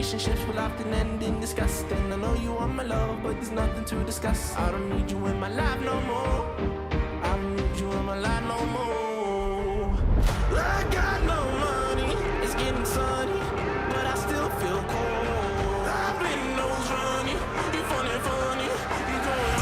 Relationships will often end in disgust, and I know you want my love, but there's nothing to discuss. I don't need you in my life no more. I don't need you in my life no more. I got no money, it's getting sunny, but I still feel cold. I've been nose running, you funny, you going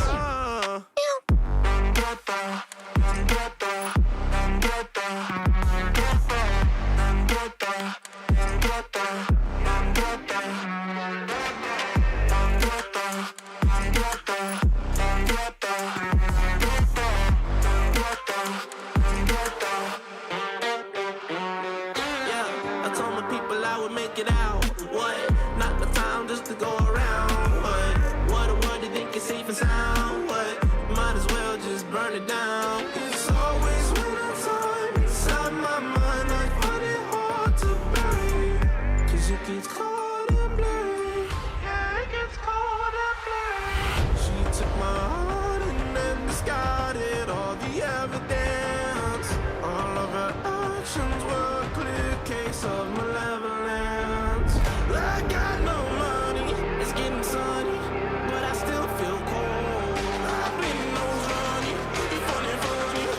it out. What? Not the time just to go around. What a word you think it's safe and sound. What? Might as well just burn it down. It's always winter time inside my mind. I find it hard to bear, 'cause it gets cold and blurry. Yeah, it gets cold and blurry. She took my heart and then discarded all the evidence. All of her actions were a clear case of malevolence. I got no money, it's getting sunny, but I still feel cold. I've been nose running, you funny, you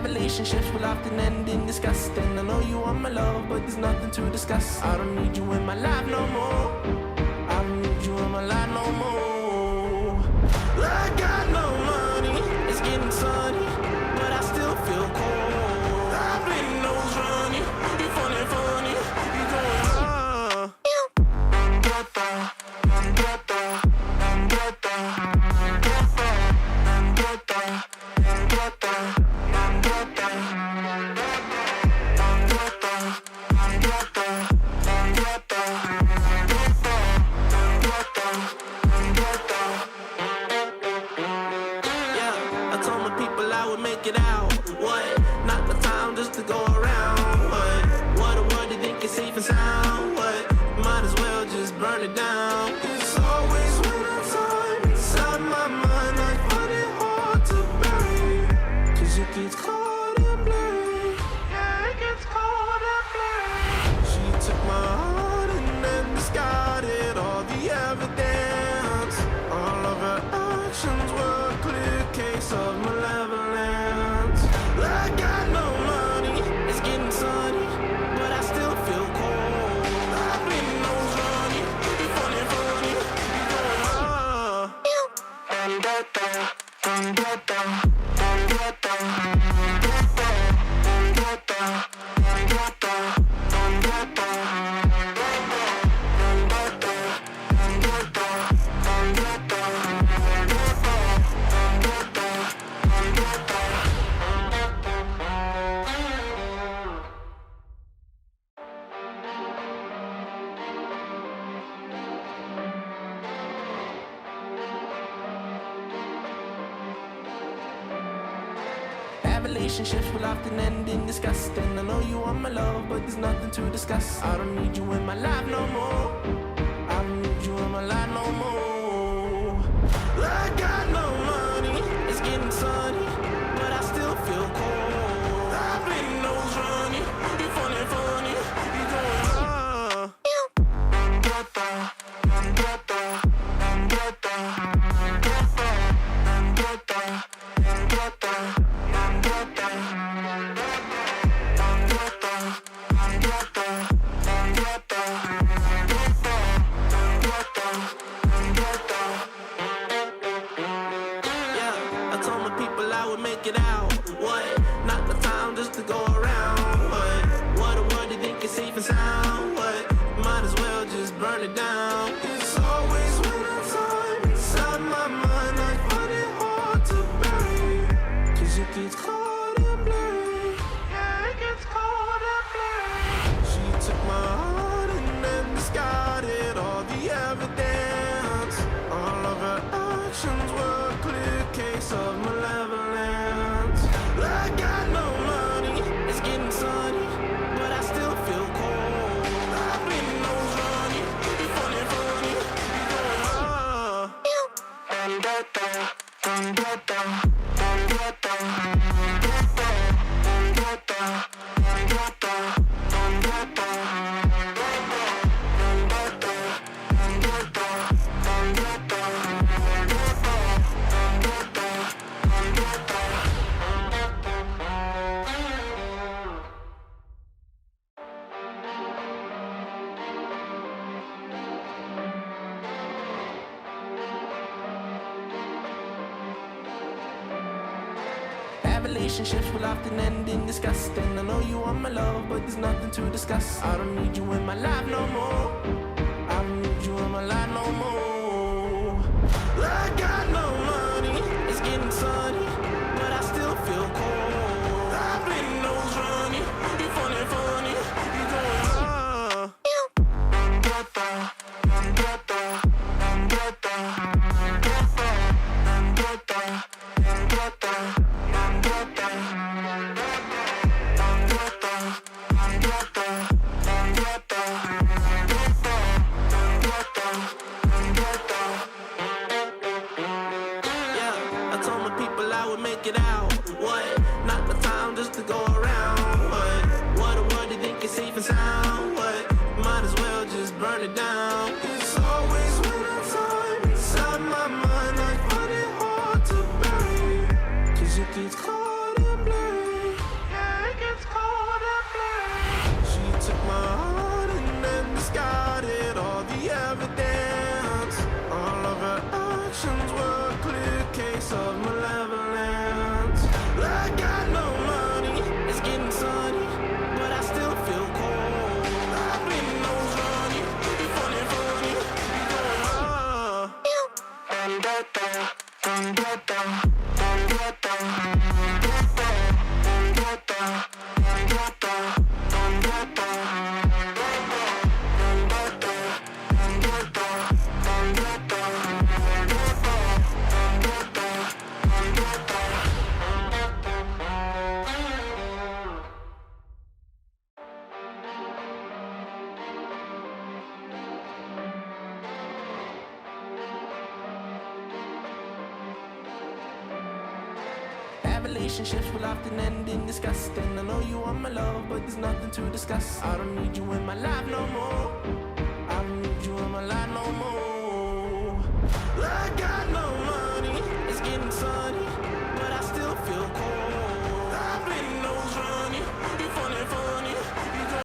Relationships will often end in disgust, and I know you want my love, but there's nothing to discuss. I don't need you in my life no more. I don't need you in my life no more. I got no money, it's getting sunny, but I still feel cold. I've been nose running, you funny, you going make it out. What? Not the time just to go around. What a word you think it's safe and sound. What? Might as well just burn it down. It's always winter time inside my mind. I find it hard to bear, 'cause it gets cold and blurry. Yeah, it gets cold and blurry. She took my heart and then discarded all the evidence. All of her actions were a clear case of malevolence. I got no money, it's getting sunny, but I still feel cold. I've been nose running, you funny, you Relationships will often end in disgust, and I know you want my love, but there's nothing to discuss. I don't need you in my life no more. I don't need you in my life no more. I got no money, it's getting sunny, but I still feel cold. I've been nose running, you funny, you going make it out. What? Not the time just to go around. What a word you think it's safe and sound. What? Might as well just burn it down. It's always winter time inside my mind. I find it hard to bear, 'cause it gets cold and blurry. Bad relationships will often end in disgust, and I know you want my love, but there's nothing to discuss. I don't need you in my life no more. I don't need you in my life no more. I got no money, it's getting sunny, but I still feel cold. I've been nose running, you funny, you going it out. What? Not the time just to go around. What a word, you think it's safe and sound. What? Might as well just burn it down. It's always winter time inside my mind. I find it hard to bury, 'cause it gets cold and blurry. Yeah, it gets cold and blurry. She took my heart and then discarded all the evidence. All of her actions were a clear case of malevolence. I got no money, it's getting sunny, but I still feel cold. I've been nose running, you funny, you relationships will often end in disgust, and I know you want my love, but there's nothing to discuss. I don't need you in my life no more. I don't need you in my life no more. I got